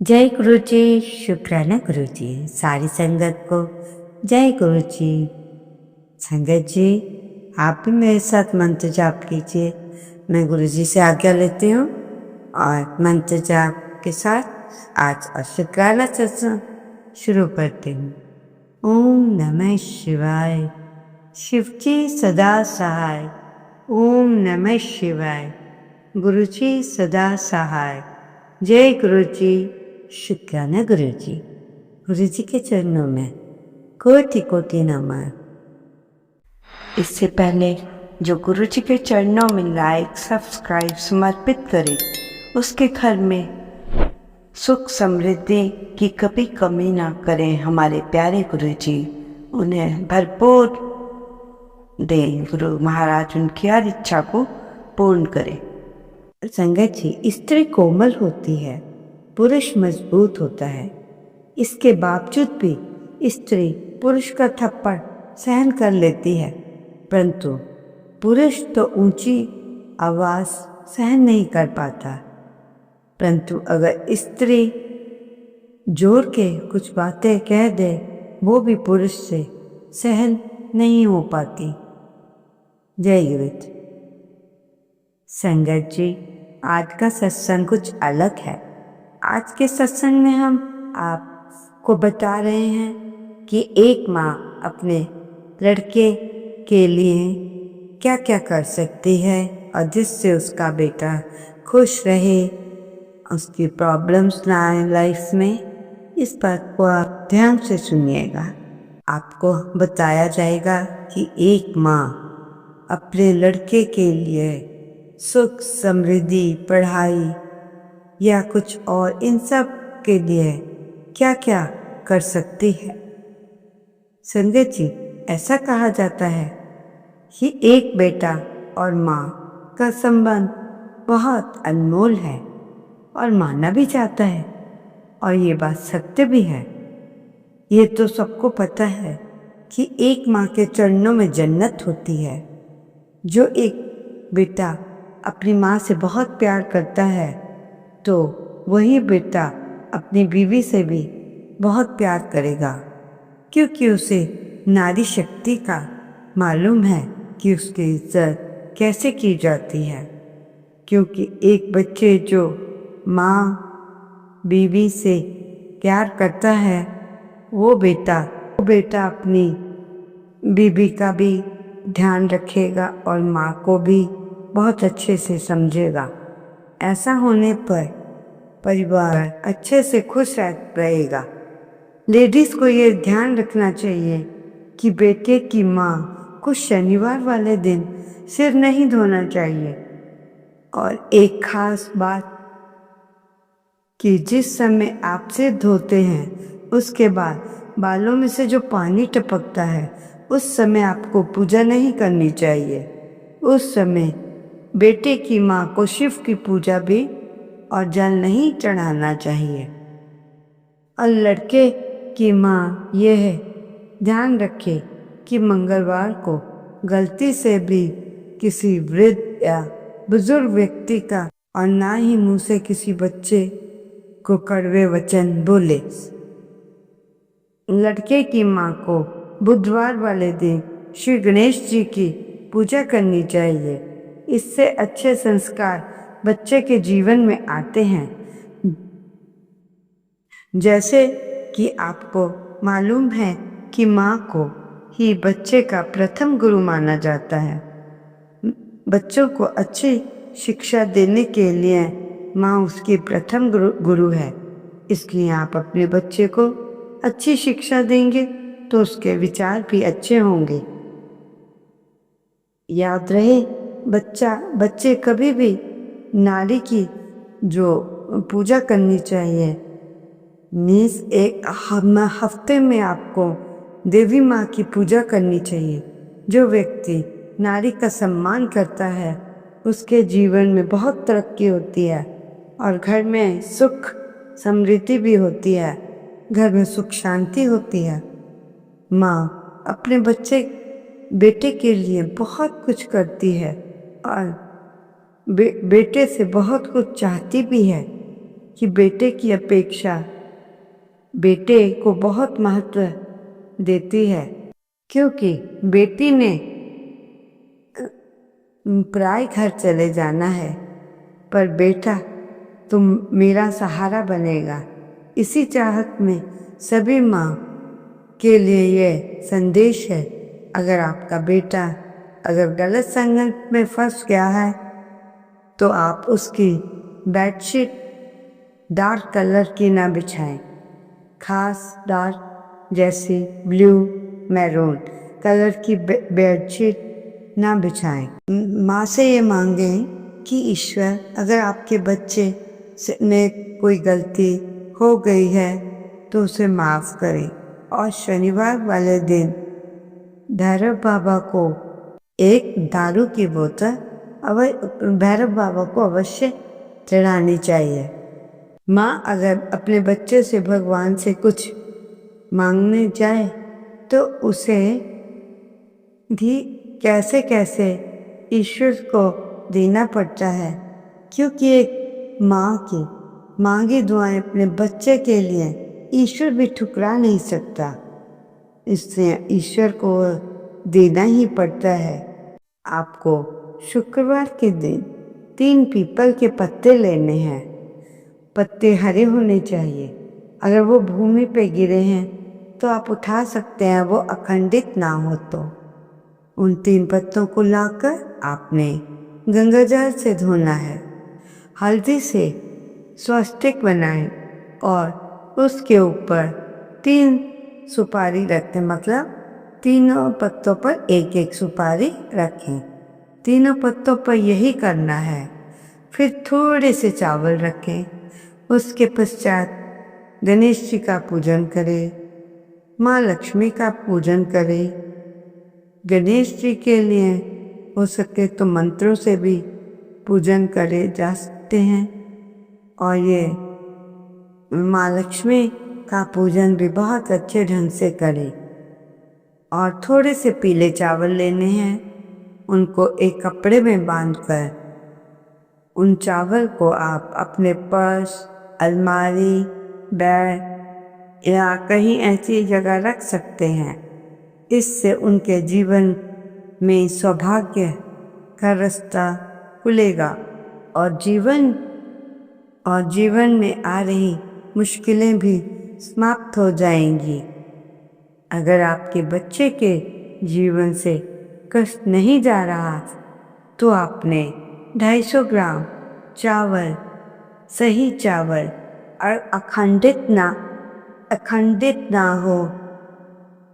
जय गुरु जी। शुक्राना गुरु जी। सारी संगत को जय गुरु जी। संगत जी, आप भी मेरे साथ मंत्र जाप कीजिए। मैं गुरु जी से आज्ञा लेती हूँ और मंत्र जाप के साथ आज और शुक्राना सत्संग शुरू करती हूँ। ओम नमः शिवाय। शिव जी सदा सहाय। ओम नमः शिवाय। गुरु जी सदा सहाय। जय गुरु जी। शुक्राना गुरु जी। गुरु जी के चरणों में कोटि कोटि नमन। इससे पहले जो गुरु जी के चरणों में लाइक सब्सक्राइब समर्पित करे, उसके घर में सुख समृद्धि की कभी कमी ना करें हमारे प्यारे गुरु जी। उन्हें भरपूर दें गुरु महाराज, उनकी हर इच्छा को पूर्ण करें। संगत जी, स्त्री कोमल होती है, पुरुष मजबूत होता है। इसके बावजूद भी स्त्री पुरुष का थप्पड़ सहन कर लेती है, परंतु पुरुष तो ऊंची आवाज सहन नहीं कर पाता। परंतु अगर स्त्री जोर के कुछ बातें कह दे, वो भी पुरुष से सहन नहीं हो पाती। जय गुरु जी। संगत जी, आज का सत्संग कुछ अलग है। आज के सत्संग में हम आपको बता रहे हैं कि एक माँ अपने लड़के के लिए क्या क्या कर सकती है और जिससे उसका बेटा खुश रहे, उसकी प्रॉब्लम्स ना आए लाइफ में। इस बात को आप ध्यान से सुनिएगा। आपको बताया जाएगा कि एक माँ अपने लड़के के लिए सुख समृद्धि, पढ़ाई या कुछ और, इन सब के लिए क्या क्या कर सकती है। संगत जी, ऐसा कहा जाता है कि एक बेटा और माँ का संबंध बहुत अनमोल है और मानना भी जाता है, और ये बात सत्य भी है। ये तो सबको पता है कि एक माँ के चरणों में जन्नत होती है। जो एक बेटा अपनी माँ से बहुत प्यार करता है, तो वही बेटा अपनी बीवी से भी बहुत प्यार करेगा, क्योंकि उसे नारी शक्ति का मालूम है कि उसकी इज्जत कैसे की जाती है। क्योंकि एक बच्चे जो माँ बीवी से प्यार करता है, वो बेटा अपनी बीवी का भी ध्यान रखेगा और माँ को भी बहुत अच्छे से समझेगा। ऐसा होने पर परिवार अच्छे से खुश रहेगा। लेडीज को ये ध्यान रखना चाहिए कि बेटे की माँ को शनिवार वाले दिन सिर नहीं धोना चाहिए। और एक खास बात कि जिस समय आप सिर धोते हैं, उसके बाद बालों में से जो पानी टपकता है, उस समय आपको पूजा नहीं करनी चाहिए। उस समय बेटे की माँ को शिव की पूजा भी और जल नहीं चढ़ाना चाहिए। और लड़के की माँ यह ध्यान रखे कि मंगलवार को गलती से भी किसी वृद्ध या बुजुर्ग व्यक्ति का और ना ही मुंह से किसी बच्चे को कड़वे वचन बोले। लड़के की माँ को बुधवार वाले दिन श्री गणेश जी की पूजा करनी चाहिए। इससे अच्छे संस्कार बच्चे के जीवन में आते हैं। जैसे कि आपको मालूम है कि माँ को ही बच्चे का प्रथम गुरु माना जाता है। बच्चों को अच्छी शिक्षा देने के लिए माँ उसकी प्रथम गुरु है। इसलिए आप अपने बच्चे को अच्छी शिक्षा देंगे तो उसके विचार भी अच्छे होंगे। याद रहे, बच्चे कभी भी नारी की जो पूजा करनी चाहिए, मीन्स एक हफ्ते में आपको देवी माँ की पूजा करनी चाहिए। जो व्यक्ति नारी का सम्मान करता है, उसके जीवन में बहुत तरक्की होती है और घर में सुख समृद्धि भी होती है, घर में सुख शांति होती है। माँ अपने बेटे के लिए बहुत कुछ करती है और बेटे से बहुत कुछ चाहती भी है। कि बेटे की अपेक्षा बेटे को बहुत महत्व देती है, क्योंकि बेटी ने पराए घर चले जाना है, पर बेटा तुम मेरा सहारा बनेगा। इसी चाहत में सभी माँ के लिए ये संदेश है, अगर आपका बेटा अगर गलत संगत में फंस गया है तो आप उसकी बेडशीट डार्क कलर की ना बिछाएं, खास डार्क जैसे ब्लू मैरून कलर की बेडशीट ना बिछाएं। माँ से ये मांगें कि ईश्वर, अगर आपके बच्चे में कोई गलती हो गई है तो उसे माफ़ करें। और शनिवार वाले दिन भैरव बाबा को एक दारू की बोतल भैरव बाबा को अवश्य चढ़ानी चाहिए। माँ अगर अपने बच्चे से भगवान से कुछ मांगने जाए तो उसे भी कैसे कैसे ईश्वर को देना पड़ता है, क्योंकि एक माँ की मांगी दुआएं अपने बच्चे के लिए ईश्वर भी ठुकरा नहीं सकता, इसलिए ईश्वर को देना ही पड़ता है। आपको शुक्रवार के दिन 3 पीपल के पत्ते लेने हैं। पत्ते हरे होने चाहिए। अगर वो भूमि पे गिरे हैं तो आप उठा सकते हैं, वो अखंडित ना हो तो। उन 3 पत्तों को लाकर आपने गंगाजल से धोना है। हल्दी से स्वस्तिक बनाएं और उसके ऊपर 3 सुपारी रखें, मतलब तीनों पत्तों पर एक एक सुपारी रखें। तीनों पत्तों पर यही करना है। फिर थोड़े से चावल रखें। उसके पश्चात गणेश जी का पूजन करें, माँ लक्ष्मी का पूजन करें। गणेश जी के लिए हो सके तो मंत्रों से भी पूजन करे जा सकते हैं, और ये माँ लक्ष्मी का पूजन भी बहुत अच्छे ढंग से करें। और थोड़े से पीले चावल लेने हैं, उनको एक कपड़े में बांधकर उन चावल को आप अपने पर्स, अलमारी, बैग या कहीं ऐसी जगह रख सकते हैं। इससे उनके जीवन में सौभाग्य का रास्ता खुलेगा और जीवन में आ रही मुश्किलें भी समाप्त हो जाएंगी। अगर आपके बच्चे के जीवन से कष्ट नहीं जा रहा तो आपने 250 ग्राम चावल, सही चावल और अखंडित ना हो,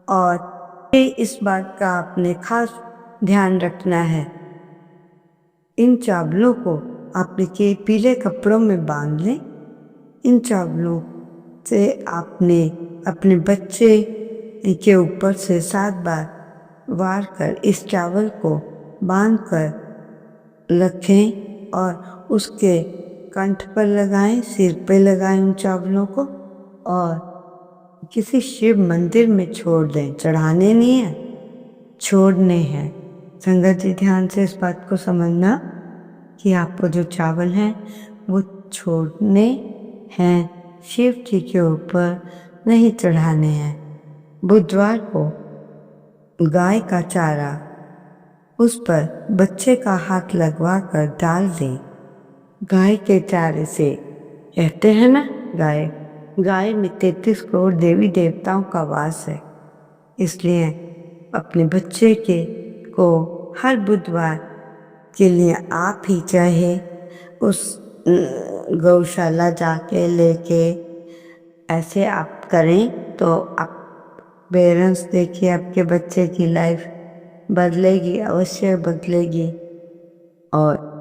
और इस बात का आपने खास ध्यान रखना है। इन चावलों को आपने के पीले कपड़ों में बांध लें। इन चावलों से आपने अपने बच्चे के ऊपर से 7 बार वार कर इस चावल को बांध कर रखें और उसके कंठ पर लगाएं, सिर पे लगाएं उन चावलों को, और किसी शिव मंदिर में छोड़ दें। चढ़ाने नहीं है, छोड़ने हैं। संगत जी ध्यान से इस बात को समझना कि आपको जो चावल हैं वो छोड़ने हैं, शिव जी के ऊपर नहीं चढ़ाने हैं। बुधवार को गाय का चारा उस पर बच्चे का हाथ लगवा कर डाल दें। गाय के चारे से कहते हैं ना, गाय में 33 करोड़ देवी देवताओं का वास है, इसलिए अपने बच्चे को हर बुधवार के लिए आप ही चाहे उस गौशाला जाके लेके ऐसे आप करें तो आप पेरेंट्स देखिए, आपके बच्चे की लाइफ बदलेगी, अवश्य बदलेगी। और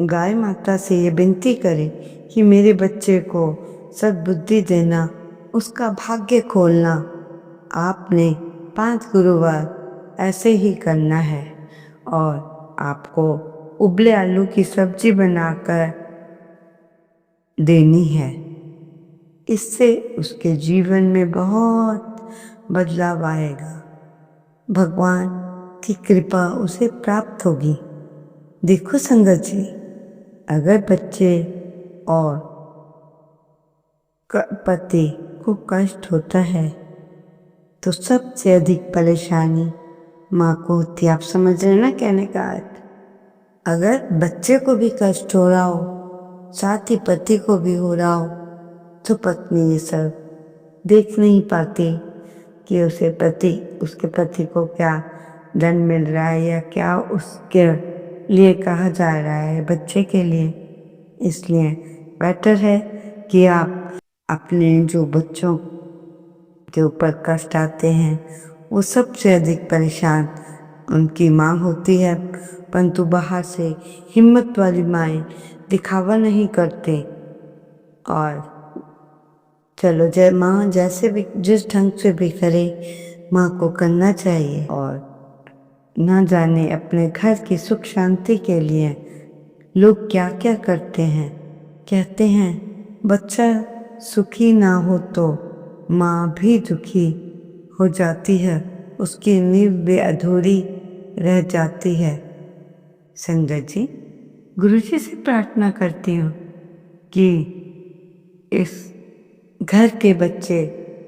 गाय माता से ये विनती करें कि मेरे बच्चे को सद्बुद्धि देना, उसका भाग्य खोलना। आपने 5 गुरुवार ऐसे ही करना है, और आपको उबले आलू की सब्जी बनाकर देनी है। इससे उसके जीवन में बहुत बदलाव आएगा, भगवान की कृपा उसे प्राप्त होगी। देखो संगत जी, अगर बच्चे और पति को कष्ट होता है तो सबसे अधिक परेशानी माँ को होती है। आप समझ रहे हैं ना कहने का अर्थ? अगर बच्चे को भी कष्ट हो रहा हो, साथ ही पति को भी हो रहा हो, तो पत्नी ये सब देख नहीं पाती कि उसके पति को क्या दंड मिल रहा है या क्या उसके लिए कहा जा रहा है बच्चे के लिए। इसलिए बेटर है कि आप अपने जो बच्चों के ऊपर कष्ट आते हैं वो सबसे अधिक परेशान उनकी माँ होती है, परंतु बाहर से हिम्मत वाली माएँ दिखावा नहीं करते। और चलो माँ जैसे भी जिस ढंग से भी करे माँ को करना चाहिए। और ना जाने अपने घर की सुख शांति के लिए लोग क्या क्या करते हैं। कहते हैं बच्चा सुखी ना हो तो माँ भी दुखी हो जाती है, उसकी नींव भी अधूरी रह जाती है। संगत जी, गुरुजी से प्रार्थना करती हूँ कि इस घर के बच्चे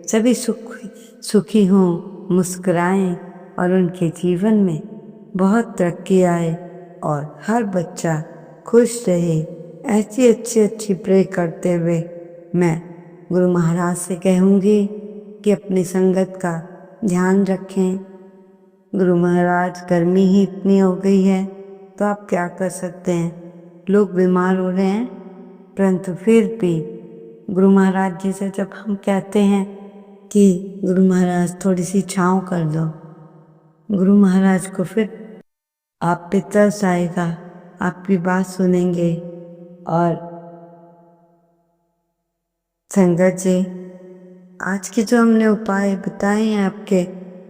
सभी सुखी हों, मुस्कुराएं और उनके जीवन में बहुत तरक्की आए और हर बच्चा खुश रहे। ऐसी अच्छी प्रे करते हुए मैं गुरु महाराज से कहूँगी कि अपनी संगत का ध्यान रखें। गुरु महाराज गर्मी ही इतनी हो गई है तो आप क्या कर सकते हैं, लोग बीमार हो रहे हैं, परंतु फिर भी गुरु महाराज जी से जब हम कहते हैं कि गुरु महाराज थोड़ी सी छाँव कर दो, गुरु महाराज को फिर आप पे तरस आएगा, आपकी बात सुनेंगे। और संगत जी, आज के जो हमने उपाय बताए हैं आपके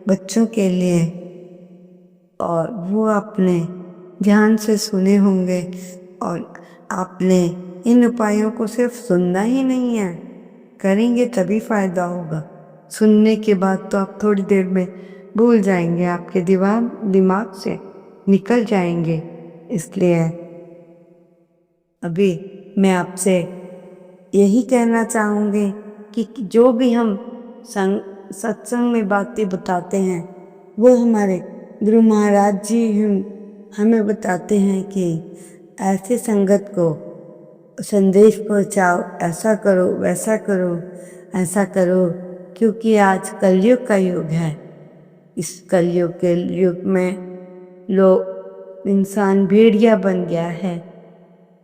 बच्चों के लिए, और वो आपने ध्यान से सुने होंगे, और आपने इन उपायों को सिर्फ सुनना ही नहीं है, करेंगे तभी फायदा होगा। सुनने के बाद तो आप थोड़ी देर में भूल जाएंगे, आपके दिमाग से निकल जाएंगे। इसलिए अभी मैं आपसे यही कहना चाहूँगी कि जो भी हम सत्संग में बातें बताते हैं वो हमारे गुरु महाराज जी हमें बताते हैं कि ऐसे संगत को संदेश पहुँचाओ, ऐसा करो, वैसा करो, ऐसा करो, क्योंकि आज कलयुग का युग है। इस कलयुग के युग में इंसान भेड़िया बन गया है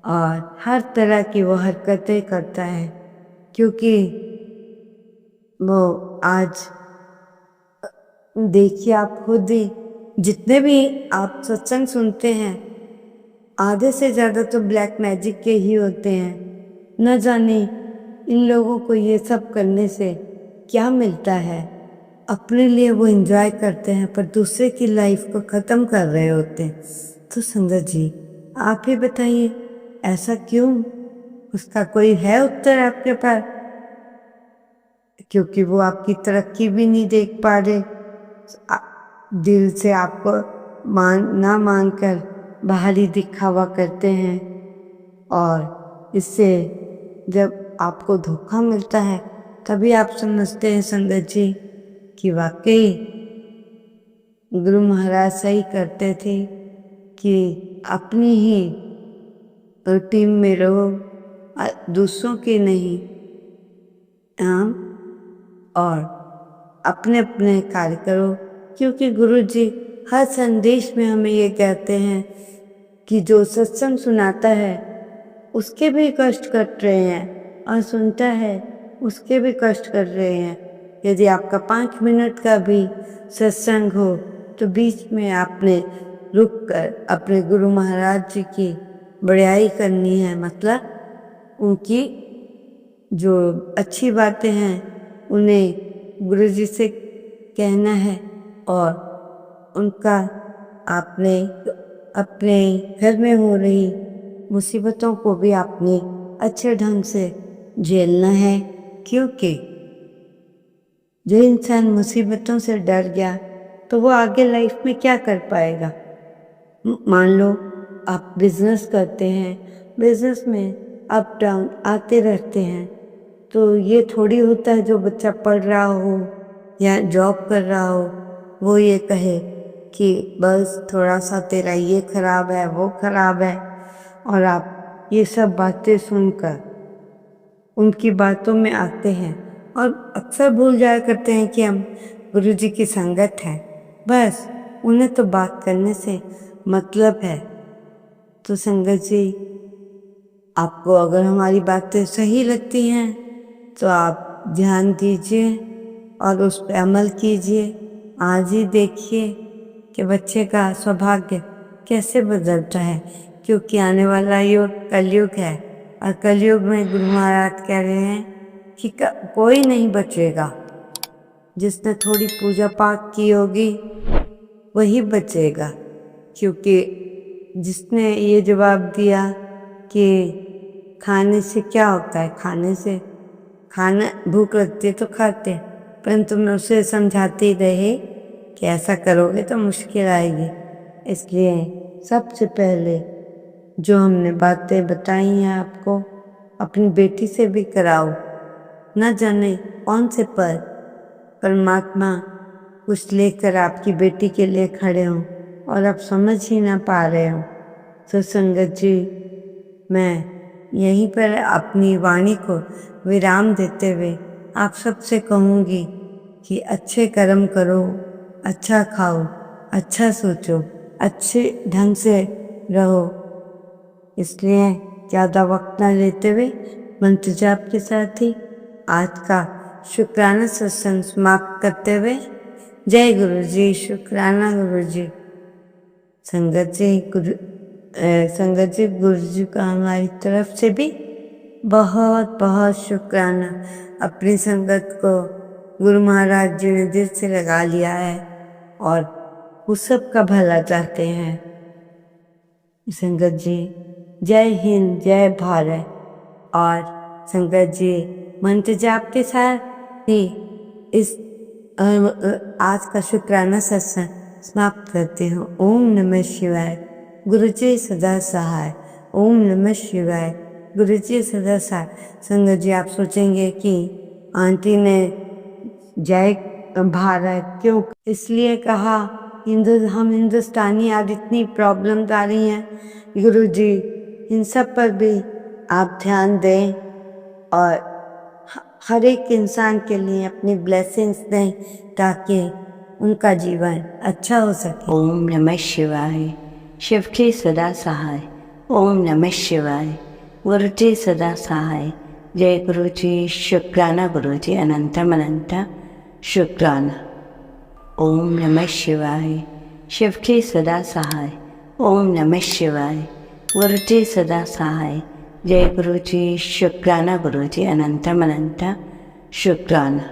और हर तरह की वो हरकतें करता है, क्योंकि वो आज देखिए आप खुद ही, जितने भी आप सत्संग सुनते हैं आधे से ज़्यादा तो ब्लैक मैजिक के ही होते हैं। न जाने इन लोगों को ये सब करने से क्या मिलता है। अपने लिए वो एंजॉय करते हैं पर दूसरे की लाइफ को ख़त्म कर रहे होते हैं। तो संगत जी, आप ही बताइए ऐसा क्यों? उसका कोई है उत्तर आपके पास? क्योंकि वो आपकी तरक्की भी नहीं देख पा रहे, दिल से आपको ना मानकर बाहरी दिखावा करते हैं। और इससे जब आपको धोखा मिलता है तभी आप समझते हैं संगत जी कि वाकई गुरु महाराज सही करते थे कि अपनी ही टीम में रहो, दूसरों की नहीं। और अपने अपने कार्य करो, क्योंकि गुरु जी हर संदेश में हमें ये कहते हैं कि जो सत्संग सुनाता है उसके भी कष्ट कट रहे हैं और सुनता है उसके भी कष्ट कर रहे हैं। यदि आपका 5 मिनट का भी सत्संग हो तो बीच में आपने रुक कर अपने गुरु महाराज जी की बड़ाई करनी है, मतलब उनकी जो अच्छी बातें हैं उन्हें गुरु जी से कहना है, और उनका आपने अपने घर में हो रही मुसीबतों को भी आपने अच्छे ढंग से झेलना है। क्योंकि जो इंसान मुसीबतों से डर गया तो वो आगे लाइफ में क्या कर पाएगा। मान लो आप बिजनेस करते हैं, बिजनेस में अप डाउन आते रहते हैं, तो ये थोड़ी होता है जो बच्चा पढ़ रहा हो या जॉब कर रहा हो वो ये कहे कि बस थोड़ा सा तेरा ये खराब है वो खराब है, और आप ये सब बातें सुनकर उनकी बातों में आते हैं और अक्सर भूल जाया करते हैं कि हम गुरुजी की संगत है। बस उन्हें तो बात करने से मतलब है। तो संगत जी, आपको अगर हमारी बातें सही लगती हैं तो आप ध्यान दीजिए और उस पर अमल कीजिए। आज ही देखिए कि बच्चे का सौभाग्य कैसे बदलता है, क्योंकि आने वाला युग कलयुग है और कलयुग में गुरु महाराज कह रहे हैं कि कोई नहीं बचेगा। जिसने थोड़ी पूजा पाठ की होगी वही बचेगा, क्योंकि जिसने ये जवाब दिया कि खाने से क्या होता है, खाने से खाना भूख लगती है तो खाते हैं, परंतु मैं उसे समझाते रहे कि ऐसा करोगे तो मुश्किल आएगी। इसलिए सबसे पहले जो हमने बातें बताई हैं आपको, अपनी बेटी से भी कराओ। न जाने कौन से पर परमात्मा कुछ लेकर आपकी बेटी के लिए खड़े हों और आप समझ ही ना पा रहे हो। तो संगत जी, मैं यहीं पर अपनी वाणी को विराम देते हुए आप सबसे कहूँगी कि अच्छे कर्म करो, अच्छा खाओ, अच्छा सोचो, अच्छे ढंग से रहो। इसलिए ज़्यादा वक्त न लेते हुए मंत्र जाप के साथ ही आज का शुक्राना सत्संग समाप्त करते हुए जय गुरु जी, शुक्राना गुरु जी। संगत जी गुरु जी का हमारी तरफ से भी बहुत बहुत शुक्राना। अपनी संगत को गुरु महाराज जी ने दिल से लगा लिया है और वो सबका भला चाहते हैं। संगत जी, जय हिंद, जय भारत। और संगत जी, मंत्र जाप के साथ ही इस आज का शुक्राना सत्संग समाप्त करती हूँ। ओम नमः शिवाय, गुरु जी सदा सहाय। ओम नमः शिवाय, गुरु जी सदा सहाय। संगत जी, आप सोचेंगे कि आंटी ने जय भारत क्यों इसलिए कहा, हम हिंदुस्तानी आज इतनी प्रॉब्लम्स आ रही हैं। गुरु जी, इन सब पर भी आप ध्यान दें और हर एक इंसान के लिए अपनी ब्लेसिंग्स दें ताकि उनका जीवन अच्छा हो सके। ओम नमः शिवाय, शिव जी सदा सहाय। ओम नमः शिवाय, गुरु जी सदा सहाय। जय गुरु जी, शुक्राना गुरु जी, अनंतम अनंत शुक्राना। ओम नमः शिवाय, शिव जी सदा सहाय। ओम नमः शिवाय, गुरु जी सदा सहाय। जय गुरु जी, शुक्राना गुरु जी, अनंतम अनंत शुक्राना।